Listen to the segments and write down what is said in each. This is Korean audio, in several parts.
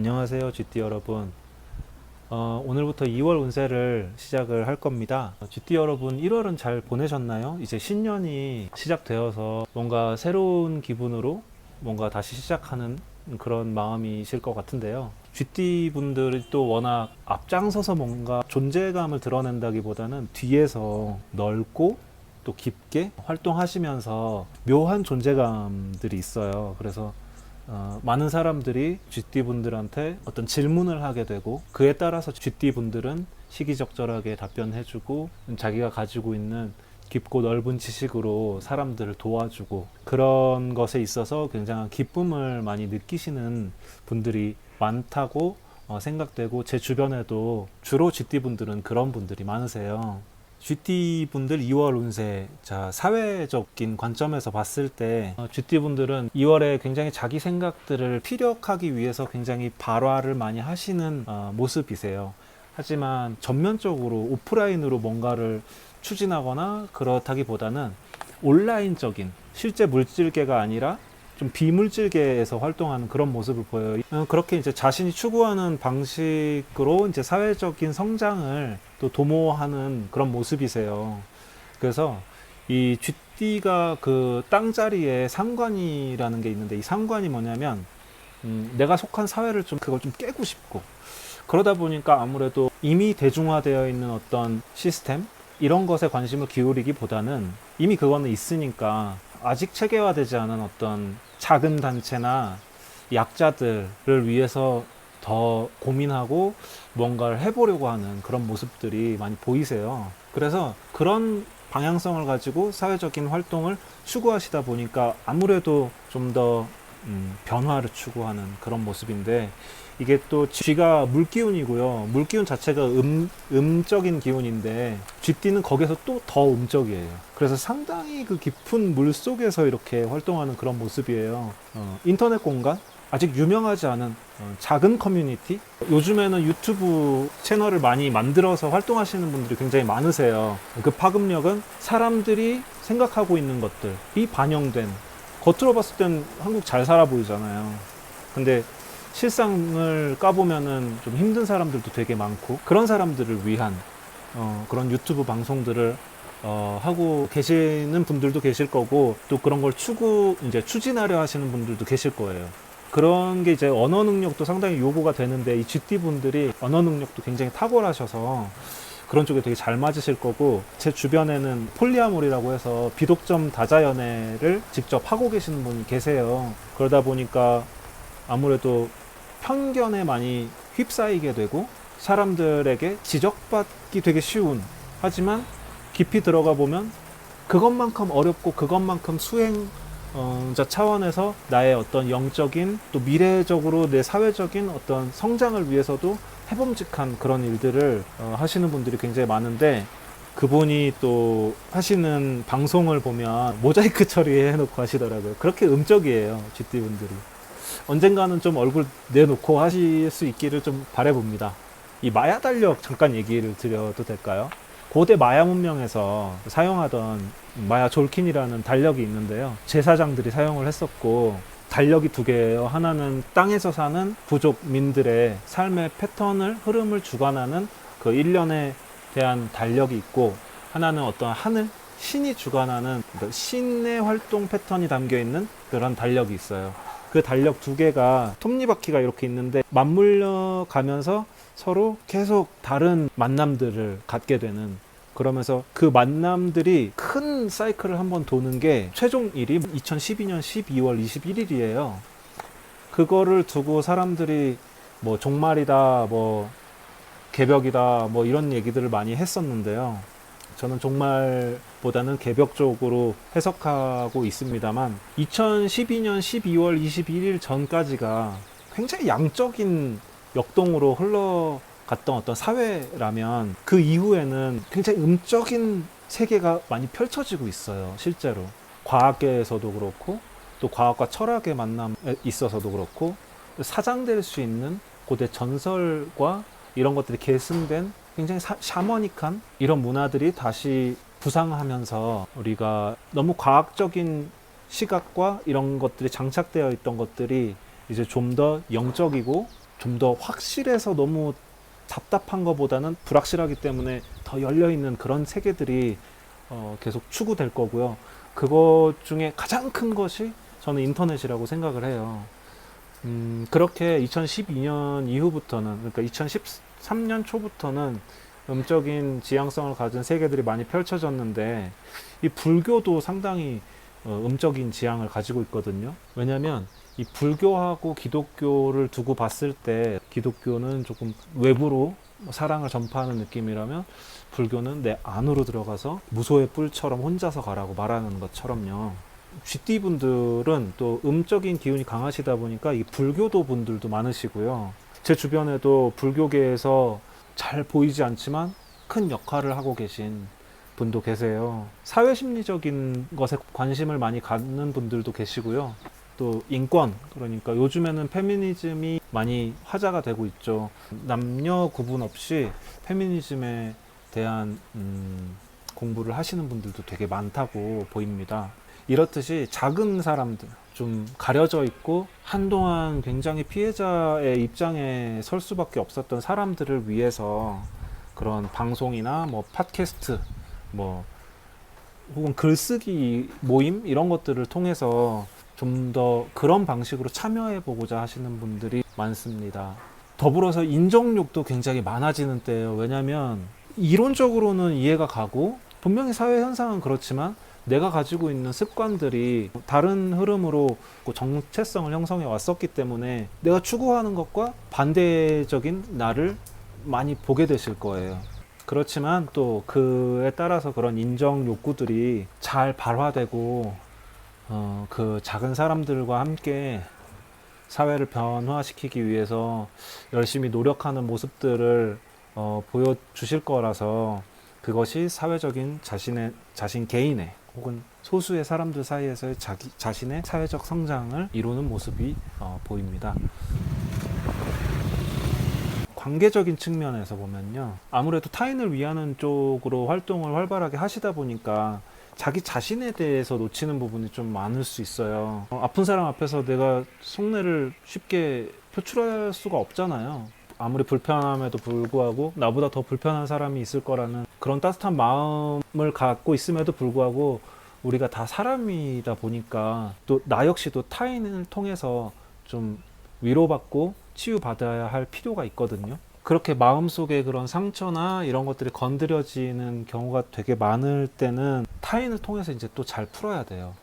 안녕하세요, GT 여러분. 오늘부터 2월 운세를 시작을 할 겁니다. GT 여러분, 1월은 잘 보내셨나요? 이제 신년이 시작되어서 뭔가 새로운 기분으로 뭔가 다시 시작하는 그런 마음이실 것 같은데요. GT 분들이 또 워낙 앞장서서 뭔가 존재감을 드러낸다기보다는 뒤에서 넓고 또 깊게 활동하시면서 묘한 존재감들이 있어요. 그래서 많은 사람들이 GT 분들한테 어떤 질문을 하게 되고 그에 따라서 GT 분들은 시기적절하게 답변해주고 자기가 가지고 있는 깊고 넓은 지식으로 사람들을 도와주고 그런 것에 있어서 굉장한 기쁨을 많이 느끼시는 분들이 많다고 생각되고, 제 주변에도 주로 GT 분들은 그런 분들이 많으세요. GT 분들 2월 운세, 자, 사회적인 관점에서 봤을 때 GT 분들은 2월에 굉장히 자기 생각들을 피력하기 위해서 굉장히 발화를 많이 하시는 모습이세요. 하지만 전면적으로 오프라인으로 뭔가를 추진하거나 그렇다기보다는 온라인적인 실제 물질계가 아니라 좀 비물질계에서 활동하는 그런 모습을 보여요. 그렇게 이제 자신이 추구하는 방식으로 이제 사회적인 성장을 또 도모하는 그런 모습이세요. 그래서 이 쥐띠가 그 땅자리에 상관이라는 게 있는데, 이 상관이 뭐냐면 내가 속한 사회를 좀 그걸 좀 깨고 싶고, 그러다 보니까 아무래도 이미 대중화되어 있는 어떤 시스템 이런 것에 관심을 기울이기보다는 이미 그거는 있으니까 아직 체계화되지 않은 어떤 작은 단체나 약자들을 위해서 더 고민하고 뭔가를 해보려고 하는 그런 모습들이 많이 보이세요. 그래서 그런 방향성을 가지고 사회적인 활동을 추구하시다 보니까 아무래도 좀 더 변화를 추구하는 그런 모습인데, 이게 또 쥐가 물기운이고요. 물기운 자체가 음적인 기운인데 쥐띠는 거기서 또 더 음적이에요. 그래서 상당히 그 깊은 물 속에서 이렇게 활동하는 그런 모습이에요. 인터넷 공간, 아직 유명하지 않은 작은 커뮤니티. 요즘에는 유튜브 채널을 많이 만들어서 활동하시는 분들이 굉장히 많으세요. 그 파급력은 사람들이 생각하고 있는 것들이 반영된, 겉으로 봤을 땐 한국 잘 살아 보이잖아요. 근데 실상을 까보면은 좀 힘든 사람들도 되게 많고, 그런 사람들을 위한 그런 유튜브 방송들을 하고 계시는 분들도 계실 거고, 또 그런 걸 이제 추진하려 하시는 분들도 계실 거예요. 그런 게 이제 언어 능력도 상당히 요구가 되는데, 이 GT 분들이 언어 능력도 굉장히 탁월하셔서 그런 쪽에 되게 잘 맞으실 거고, 제 주변에는 폴리아모리라고 해서 비독점 다자연애를 직접 하고 계시는 분이 계세요. 그러다 보니까 아무래도 편견에 많이 휩싸이게 되고 사람들에게 지적받기 되게 쉬운, 하지만 깊이 들어가 보면 그것만큼 어렵고 그것만큼 수행자 차원에서 나의 어떤 영적인, 또 미래적으로 내 사회적인 어떤 성장을 위해서도 해봄직한 그런 일들을 하시는 분들이 굉장히 많은데, 그분이 또 하시는 방송을 보면 모자이크 처리해 놓고 하시더라고요. 그렇게 음적이에요, GT 분들이. 언젠가는 좀 얼굴 내놓고 하실 수 있기를 좀 바라봅니다. 이 마야 달력 잠깐 얘기를 드려도 될까요? 고대 마야 문명에서 사용하던 마야 졸킨이라는 달력이 있는데요. 제사장들이 사용을 했었고, 달력이 두 개예요. 하나는 땅에서 사는 부족민들의 삶의 패턴을, 흐름을 주관하는 그 일련에 대한 달력이 있고, 하나는 어떤 하늘, 신이 주관하는 신의 활동 패턴이 담겨 있는 그런 달력이 있어요. 그 달력 두 개가 톱니바퀴가 이렇게 있는데 맞물려 가면서 서로 계속 다른 만남들을 갖게 되는, 그러면서 그 만남들이 큰 사이클을 한번 도는 게 최종일이 2012년 12월 21일이에요. 그거를 두고 사람들이 뭐 종말이다, 뭐 개벽이다, 뭐 이런 얘기들을 많이 했었는데요. 저는 종말보다는 개벽적으로 해석하고 있습니다만, 2012년 12월 21일 전까지가 굉장히 양적인 역동으로 흘러갔던 어떤 사회라면, 그 이후에는 굉장히 음적인 세계가 많이 펼쳐지고 있어요. 실제로 과학계에서도 그렇고, 또 과학과 철학의 만남에 있어서도 그렇고, 사장될 수 있는 고대 전설과 이런 것들이 계승된 굉장히 샤머닉한 이런 문화들이 다시 부상하면서, 우리가 너무 과학적인 시각과 이런 것들이 장착되어 있던 것들이 이제 좀 더 영적이고 좀 더 확실해서 너무 답답한 것보다는 불확실하기 때문에 더 열려있는 그런 세계들이 계속 추구될 거고요. 그것 중에 가장 큰 것이 저는 인터넷이라고 생각을 해요. 그렇게 2012년 이후부터는, 그러니까 2013년 초부터는 음적인 지향성을 가진 세계들이 많이 펼쳐졌는데, 이 불교도 상당히 음적인 지향을 가지고 있거든요. 왜냐하면 이 불교하고 기독교를 두고 봤을 때, 기독교는 조금 외부로 사랑을 전파하는 느낌이라면 불교는 내 안으로 들어가서 무소의 뿔처럼 혼자서 가라고 말하는 것처럼요. GT 분들은 또 음적인 기운이 강하시다 보니까 이 불교도 분들도 많으시고요. 제 주변에도 불교계에서 잘 보이지 않지만 큰 역할을 하고 계신 분도 계세요. 사회심리적인 것에 관심을 많이 갖는 분들도 계시고요. 또 인권, 그러니까 요즘에는 페미니즘이 많이 화제가 되고 있죠. 남녀 구분 없이 페미니즘에 대한 공부를 하시는 분들도 되게 많다고 보입니다. 이렇듯이 작은 사람들, 좀 가려져 있고 한동안 굉장히 피해자의 입장에 설 수밖에 없었던 사람들을 위해서 그런 방송이나 뭐 팟캐스트, 뭐 혹은 글쓰기 모임 이런 것들을 통해서 좀 더 그런 방식으로 참여해 보고자 하시는 분들이 많습니다. 더불어서 인정욕도 굉장히 많아지는 때예요. 왜냐하면 이론적으로는 이해가 가고 분명히 사회 현상은 그렇지만 내가 가지고 있는 습관들이 다른 흐름으로 정체성을 형성해 왔었기 때문에 내가 추구하는 것과 반대적인 나를 많이 보게 되실 거예요. 그렇지만 또 그에 따라서 그런 인정 욕구들이 잘 발화되고 그 작은 사람들과 함께 사회를 변화시키기 위해서 열심히 노력하는 모습들을 보여주실 거라서 그것이 사회적인 자신 개인의 혹은 소수의 사람들 사이에서의 자신의 사회적 성장을 이루는 모습이 보입니다. 관계적인 측면에서 보면요. 아무래도 타인을 위하는 쪽으로 활동을 활발하게 하시다 보니까 자기 자신에 대해서 놓치는 부분이 좀 많을 수 있어요. 아픈 사람 앞에서 내가 속내를 쉽게 표출할 수가 없잖아요. 아무리 불편함에도 불구하고 나보다 더 불편한 사람이 있을 거라는 그런 따뜻한 마음을 갖고 있음에도 불구하고 우리가 다 사람이다 보니까 또 나 역시도 타인을 통해서 좀 위로받고 치유받아야 할 필요가 있거든요. 그렇게 마음속에 그런 상처나 이런 것들이 건드려지는 경우가 되게 많을 때는 타인을 통해서 이제 또 잘 풀어야 돼요.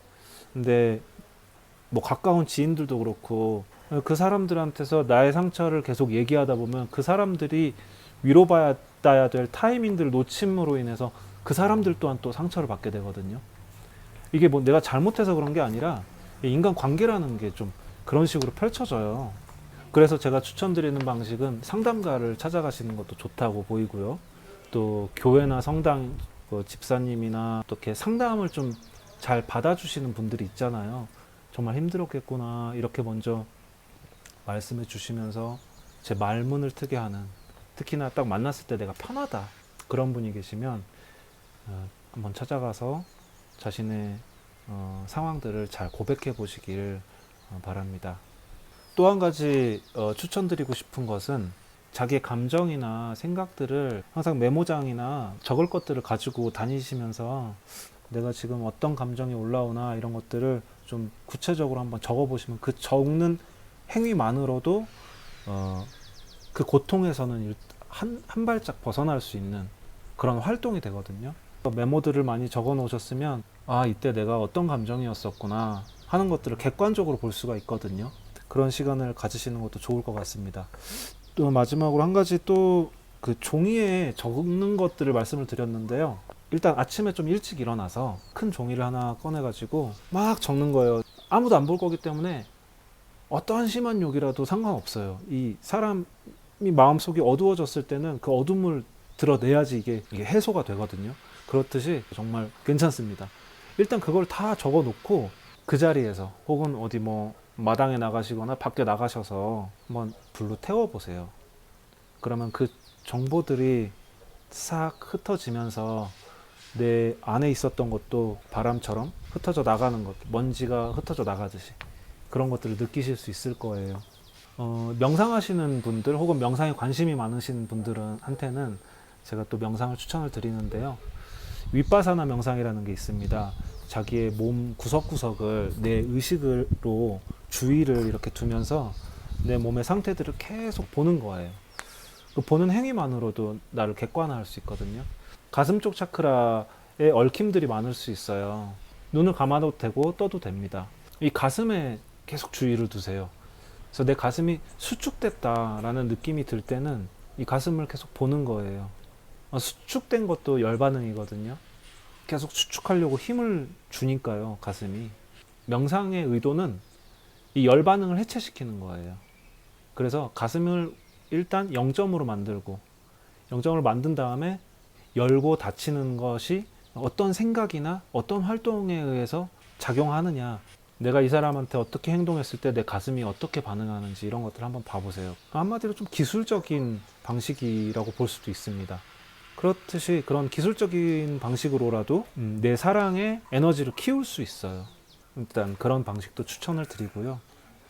근데 뭐 가까운 지인들도 그렇고 그 사람들한테서 나의 상처를 계속 얘기하다 보면 그 사람들이 위로받아야 될 타이밍들을 놓침으로 인해서 그 사람들 또한 또 상처를 받게 되거든요. 이게 뭐 내가 잘못해서 그런 게 아니라 인간 관계라는 게 좀 그런 식으로 펼쳐져요. 그래서 제가 추천드리는 방식은 상담가를 찾아가시는 것도 좋다고 보이고요. 또 교회나 성당 집사님이나 또 이렇게 상담을 좀 잘 받아주시는 분들이 있잖아요. 정말 힘들었겠구나 이렇게 먼저 말씀해 주시면서 제 말문을 트게 하는, 특히나 딱 만났을 때 내가 편하다 그런 분이 계시면 한번 찾아가서 자신의 상황들을 잘 고백해 보시길 바랍니다. 또 한 가지 추천드리고 싶은 것은 자기의 감정이나 생각들을 항상 메모장이나 적을 것들을 가지고 다니시면서 내가 지금 어떤 감정이 올라오나 이런 것들을 좀 구체적으로 한번 적어보시면 그 적는 행위만으로도 그 고통에서는 한 발짝 벗어날 수 있는 그런 활동이 되거든요. 메모들을 많이 적어 놓으셨으면 아, 이때 내가 어떤 감정이었었구나 하는 것들을 객관적으로 볼 수가 있거든요. 그런 시간을 가지시는 것도 좋을 것 같습니다. 또 마지막으로 한 가지 또 그 종이에 적는 것들을 말씀을 드렸는데요. 일단 아침에 좀 일찍 일어나서 큰 종이를 하나 꺼내가지고 막 적는 거예요. 아무도 안 볼 거기 때문에 어떠한 심한 욕이라도 상관없어요. 이 사람이 마음속이 어두워졌을 때는 그 어둠을 드러내야지 이게 해소가 되거든요. 그렇듯이 정말 괜찮습니다. 일단 그걸 다 적어 놓고 그 자리에서 혹은 어디 뭐 마당에 나가시거나 밖에 나가셔서 한번 불로 태워 보세요. 그러면 그 정보들이 싹 흩어지면서 내 안에 있었던 것도 바람처럼 흩어져 나가는 것, 먼지가 흩어져 나가듯이 그런 것들을 느끼실 수 있을 거예요. 명상하시는 분들 혹은 명상에 관심이 많으신 분들한테는 제가 또 명상을 추천을 드리는데요. 윗바사나 명상이라는 게 있습니다. 자기의 몸 구석구석을 내 의식으로 주의를 이렇게 두면서 내 몸의 상태들을 계속 보는 거예요. 그 보는 행위만으로도 나를 객관화할 수 있거든요. 가슴 쪽 차크라에 얽힘들이 많을 수 있어요. 눈을 감아도 되고 떠도 됩니다. 이 가슴에 계속 주의를 두세요. 그래서 내 가슴이 수축됐다라는 느낌이 들 때는 이 가슴을 계속 보는 거예요. 수축된 것도 열반응이거든요. 계속 수축하려고 힘을 주니까요, 가슴이. 명상의 의도는 이 열반응을 해체시키는 거예요. 그래서 가슴을 일단 0점으로 만들고 0점으로 만든 다음에 열고 닫히는 것이 어떤 생각이나 어떤 활동에 의해서 작용하느냐, 내가 이 사람한테 어떻게 행동했을 때 내 가슴이 어떻게 반응하는지 이런 것들을 한번 봐보세요. 한마디로 좀 기술적인 방식이라고 볼 수도 있습니다. 그렇듯이 그런 기술적인 방식으로라도 내 사랑의 에너지를 키울 수 있어요. 일단 그런 방식도 추천을 드리고요.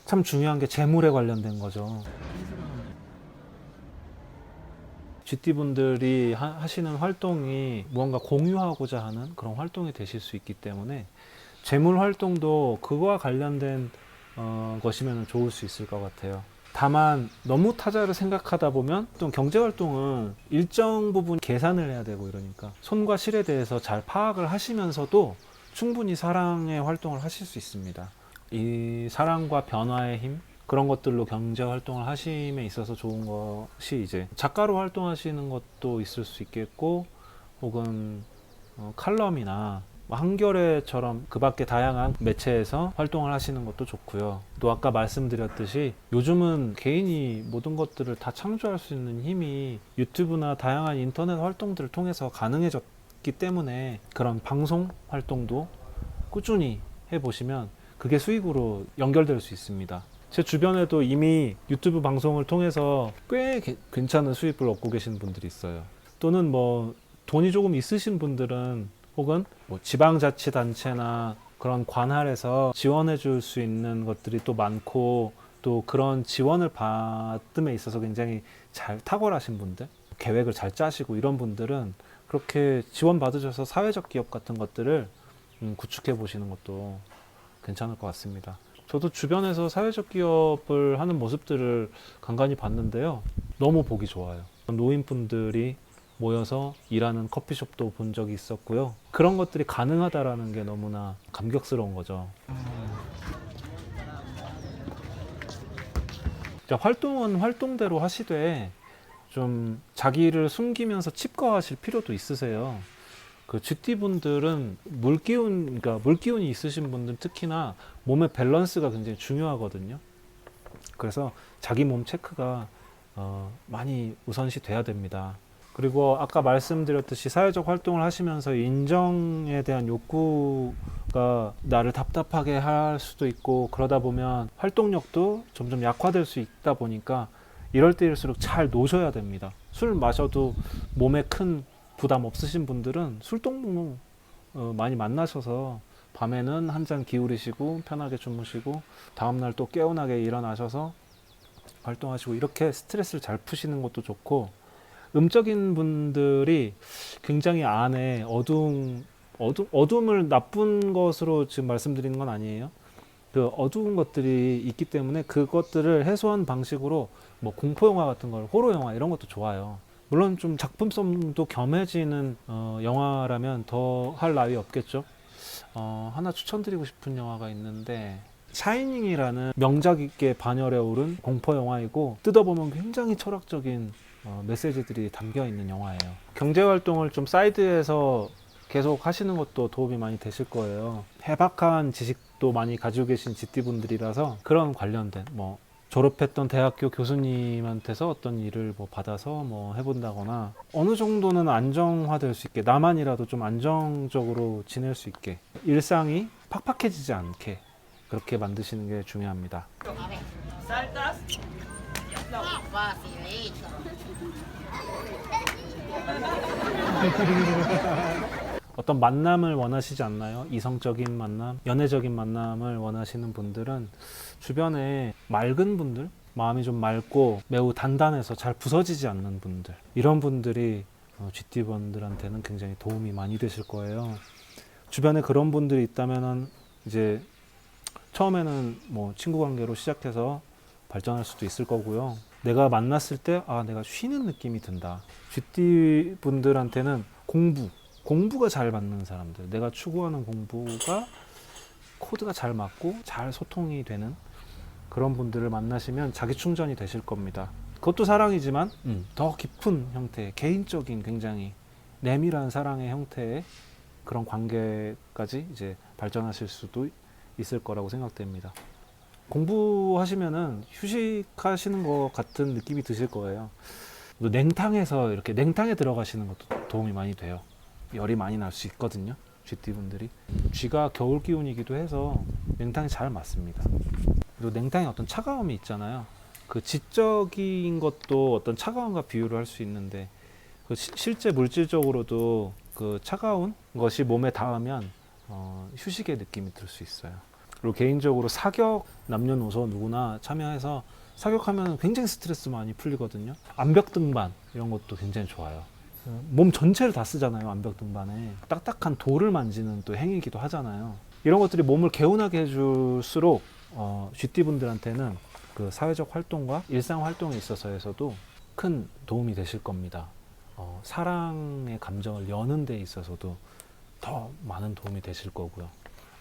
참 중요한 게 재물에 관련된 거죠. GT분들이 하시는 활동이 무언가 공유하고자 하는 그런 활동이 되실 수 있기 때문에 재물 활동도 그거와 관련된 것이면 좋을 수 있을 것 같아요. 다만 너무 타자를 생각하다 보면 또 경제 활동은 일정 부분 계산을 해야 되고 이러니까 손과 실에 대해서 잘 파악을 하시면서도 충분히 사랑의 활동을 하실 수 있습니다. 이 사랑과 변화의 힘, 그런 것들로 경제 활동을 하심에 있어서 좋은 것이 이제 작가로 활동하시는 것도 있을 수 있겠고, 혹은 칼럼이나 한겨레처럼 그 밖에 다양한 매체에서 활동을 하시는 것도 좋고요. 또 아까 말씀드렸듯이 요즘은 개인이 모든 것들을 다 창조할 수 있는 힘이 유튜브나 다양한 인터넷 활동들을 통해서 가능해졌기 때문에 그런 방송 활동도 꾸준히 해보시면 그게 수익으로 연결될 수 있습니다. 제 주변에도 이미 유튜브 방송을 통해서 꽤 괜찮은 수입을 얻고 계신 분들이 있어요. 또는 뭐 돈이 조금 있으신 분들은 혹은 뭐 지방자치단체나 그런 관할에서 지원해 줄 수 있는 것들이 또 많고, 또 그런 지원을 받음에 있어서 굉장히 잘 탁월하신 분들, 계획을 잘 짜시고 이런 분들은 그렇게 지원 받으셔서 사회적 기업 같은 것들을 구축해 보시는 것도 괜찮을 것 같습니다. 저도 주변에서 사회적 기업을 하는 모습들을 간간히 봤는데요. 너무 보기 좋아요. 노인분들이 모여서 일하는 커피숍도 본 적이 있었고요. 그런 것들이 가능하다라는 게 너무나 감격스러운 거죠. 활동은 활동대로 하시되 좀 자기를 숨기면서 칩거하실 필요도 있으세요. 그 GT분들은 그러니까 물기운이 있으신 분들 특히나 몸의 밸런스가 굉장히 중요하거든요. 그래서 자기 몸 체크가 많이 우선시 돼야 됩니다. 그리고 아까 말씀드렸듯이 사회적 활동을 하시면서 인정에 대한 욕구가 나를 답답하게 할 수도 있고, 그러다 보면 활동력도 점점 약화될 수 있다 보니까 이럴 때일수록 잘 노셔야 됩니다. 술 마셔도 몸에 큰 부담 없으신 분들은 술동무 많이 만나셔서 밤에는 한 잔 기울이시고 편하게 주무시고 다음날 또 개운하게 일어나셔서 활동하시고, 이렇게 스트레스를 잘 푸시는 것도 좋고, 음적인 분들이 굉장히 안에 어둠을 나쁜 것으로 지금 말씀드리는 건 아니에요. 그 어두운 것들이 있기 때문에 그것들을 해소한 방식으로 뭐 공포 영화 같은 걸, 호러 영화 이런 것도 좋아요. 물론 좀 작품성도 겸해지는 영화라면 더 할 나위 없겠죠. 하나 추천드리고 싶은 영화가 있는데, 샤이닝이라는 명작 있게 반열에 오른 공포 영화이고, 뜯어보면 굉장히 철학적인 메시지들이 담겨 있는 영화예요. 경제 활동을 좀 사이드에서 계속 하시는 것도 도움이 많이 되실 거예요. 해박한 지식도 많이 가지고 계신 GT분들이라서 그런 관련된 뭐 졸업했던 대학교 교수님한테서 어떤 일을 뭐 받아서 뭐 해본다거나, 어느 정도는 안정화될 수 있게, 나만이라도 좀 안정적으로 지낼 수 있게, 일상이 팍팍해지지 않게 그렇게 만드시는 게 중요합니다. 어떤 만남을 원하시지 않나요? 이성적인 만남, 연애적인 만남을 원하시는 분들은 주변에 맑은 분들, 마음이 좀 맑고 매우 단단해서 잘 부서지지 않는 분들, 이런 분들이 GT분들한테는 굉장히 도움이 많이 되실 거예요. 주변에 그런 분들이 있다면은 이제 처음에는 뭐 친구 관계로 시작해서 발전할 수도 있을 거고요. 내가 만났을 때 내가 쉬는 느낌이 든다. GT 분들한테는 공부가 잘 맞는 사람들, 내가 추구하는 공부가 코드가 잘 맞고 잘 소통이 되는 그런 분들을 만나시면 자기 충전이 되실 겁니다. 그것도 사랑이지만 더 깊은 형태, 개인적인 굉장히 내밀한 사랑의 형태의 그런 관계까지 이제 발전하실 수도 있을 거라고 생각됩니다. 공부하시면은 휴식하시는 것 같은 느낌이 드실 거예요. 냉탕에서 이렇게 냉탕에 들어가시는 것도 도움이 많이 돼요. 열이 많이 날 수 있거든요. GT 분들이. 쥐가 겨울 기운이기도 해서 냉탕이 잘 맞습니다. 그리고 냉탕에 어떤 차가움이 있잖아요. 그 지적인 것도 어떤 차가움과 비유를 할 수 있는데 그 실제 물질적으로도 그 차가운 것이 몸에 닿으면 휴식의 느낌이 들 수 있어요. 그리고 개인적으로 사격, 남녀노소 누구나 참여해서 사격하면 굉장히 스트레스 많이 풀리거든요. 암벽 등반 이런 것도 굉장히 좋아요. 몸 전체를 다 쓰잖아요. 암벽 등반에 딱딱한 돌을 만지는 또 행위이기도 하잖아요. 이런 것들이 몸을 개운하게 해줄수록 GT 분들한테는 그 사회적 활동과 일상 활동에 있어서에서도 큰 도움이 되실 겁니다. 사랑의 감정을 여는 데 있어서도 더 많은 도움이 되실 거고요.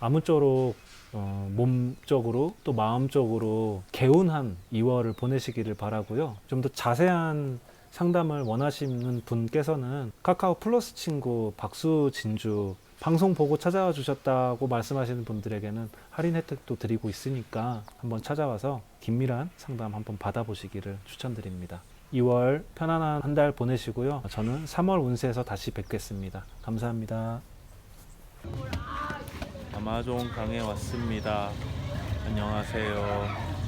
아무쪼록 몸적으로 또 마음적으로 개운한 2월을 보내시기를 바라고요. 좀 더 자세한 상담을 원하시는 분께서는 카카오 플러스 친구 박수진주 방송 보고 찾아와 주셨다고 말씀하시는 분들에게는 할인 혜택도 드리고 있으니까 한번 찾아와서 긴밀한 상담 한번 받아보시기를 추천드립니다. 2월 편안한 한 달 보내시고요. 저는 3월 운세에서 다시 뵙겠습니다. 감사합니다. 아마존 강에 왔습니다. 안녕하세요.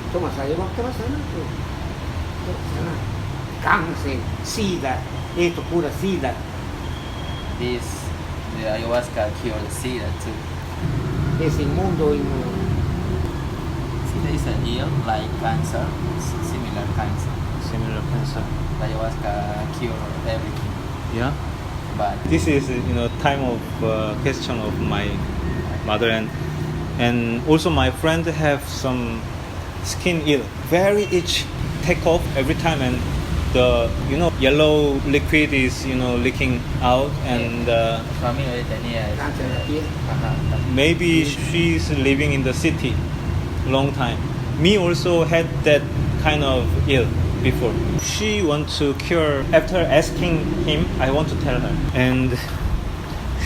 Cuma saya waktu ke sana tuh, ke sana, Kang see that, itu pura see that. This, the ayahuasca cure the SIDA too. Ese mundo in SIDA is a ill like cancer, similar cancer. Similar cancer. The ayahuasca cure everything. Yeah. But This is time of question of my mother and also my friend have some skin ill, very itch, take off every time, and the yellow liquid is leaking out, and familiar with the cancer here. maybe she's living in the city long time. Me also had that kind of ill before. She want to cure. After asking him, I want to tell her, and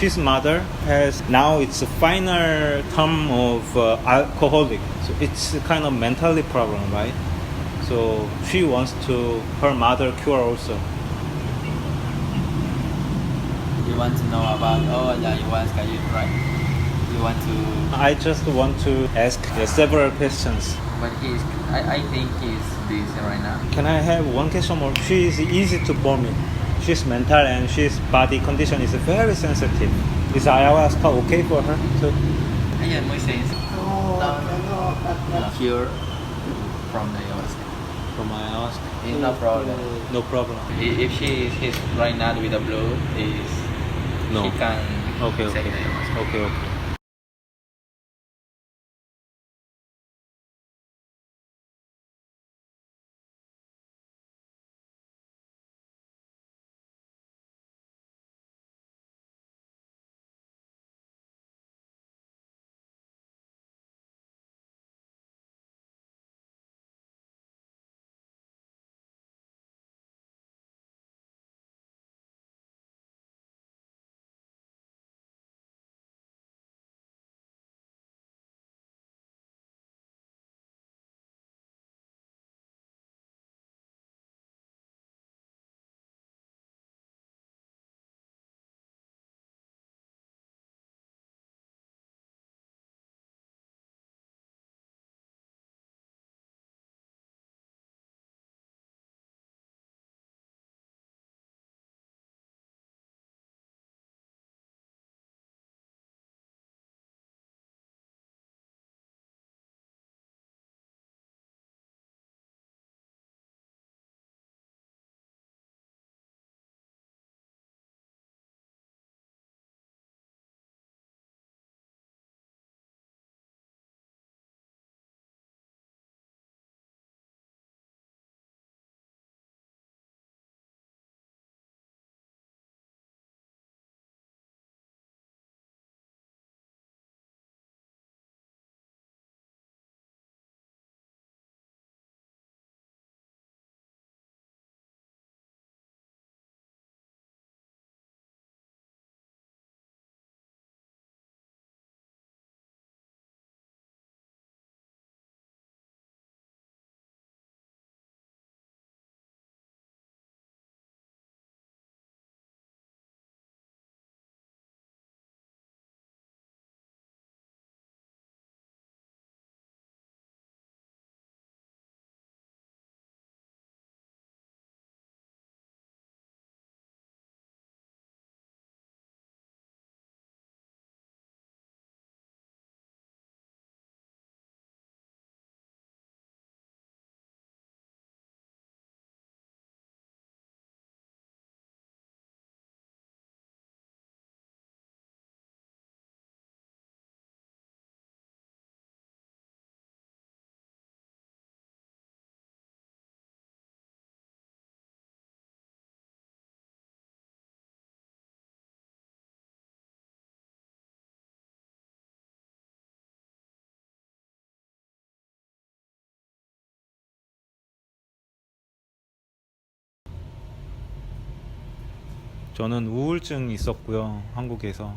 his mother has now it's a final term of alcoholic, so it's a kind of mentally problem, right? So she wants to her mother cure also. You want to know about the ayahuasca you tried? You want to, I just want to ask several questions. but I think he's busy right now. Can I have one question more? She is easy to for me. she's mental and she's body condition is very sensitive. Is ayahuasca okay for her too? Yeah, Moises. Cure from the ayahuasca. From ayahuasca, It's no problem. no problem. If she's right now with the blood, No. she can Okay, take okay, the ayahuasca. okay, okay. 저는 우울증이 있었고요. 한국에서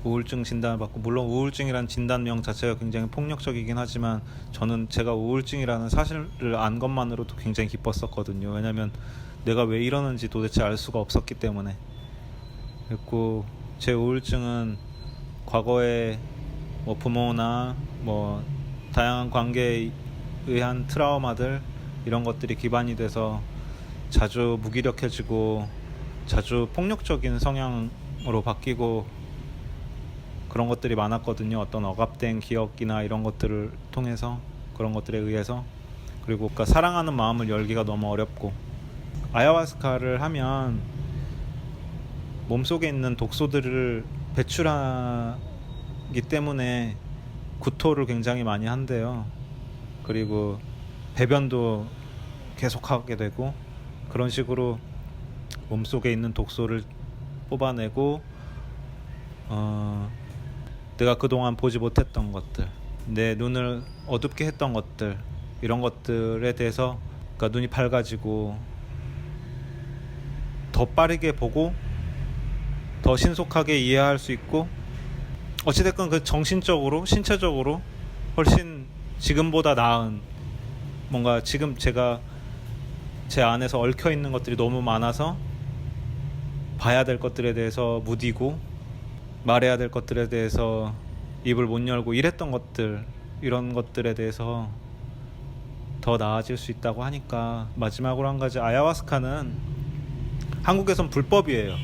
우울증 진단을 받고, 물론 우울증이란 진단명 자체가 굉장히 폭력적이긴 하지만 저는 제가 우울증이라는 사실을 안 것만으로도 굉장히 기뻤었거든요. 왜냐면 내가 왜 이러는지 도대체 알 수가 없었기 때문에. 그리고 제 우울증은 과거에 뭐 부모나 뭐 다양한 관계에 의한 트라우마들, 이런 것들이 기반이 돼서 자주 무기력해지고 자주 폭력적인 성향으로 바뀌고 그런 것들이 많았거든요. 어떤 억압된 기억이나 이런 것들을 통해서, 그런 것들에 의해서. 그리고 그러니까 사랑하는 마음을 열기가 너무 어렵고, 아야와스카를 하면 몸속에 있는 독소들을 배출하기 때문에 구토를 굉장히 많이 한대요. 그리고 배변도 계속하게 되고, 그런 식으로 몸속에 있는 독소를 뽑아내고, 내가 그동안 보지 못했던 것들, 내 눈을 어둡게 했던 것들, 이런 것들에 대해서, 그러니까 눈이 밝아지고 더 빠르게 보고 더 신속하게 이해할 수 있고, 어찌됐건 그 정신적으로, 신체적으로 훨씬 지금보다 나은, 뭔가 지금 제가 제 안에서 얽혀있는 것들이 너무 많아서 봐야 될 것들에 대해서 무디고, 말해야 될 것들에 대해서 입을 못 열고 이랬던 것들, 이런 것들에 대해서 더 나아질 수 있다고 하니까. 마지막으로 한 가지, 아야와스카는 한국에선 불법이에요.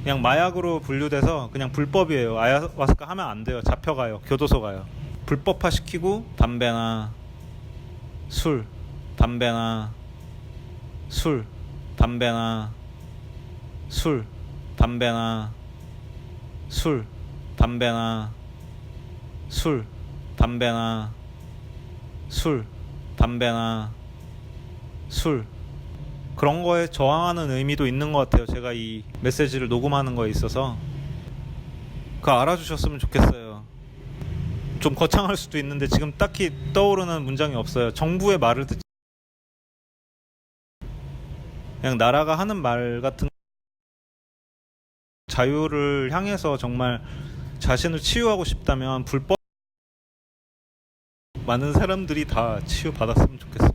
그냥 마약으로 분류돼서 그냥 불법이에요. 아야와스카 하면 안 돼요. 잡혀가요. 교도소 가요. 불법화 시키고 담배나 술, 담배나 술, 담배나 술, 담배나 술, 담배나 술, 담배나 술, 담배나 술, 그런 거에 저항하는 의미도 있는 것 같아요. 제가 이 메시지를 녹음하는 거에 있어서 그거 알아주셨으면 좋겠어요. 좀 거창할 수도 있는데 지금 딱히 떠오르는 문장이 없어요. 정부의 말을 듣지, 그냥 나라가 하는 말 같은, 자유를 향해서 정말 자신을 치유하고 싶다면 불법, 많은 사람들이 다 치유받았으면 좋겠어요.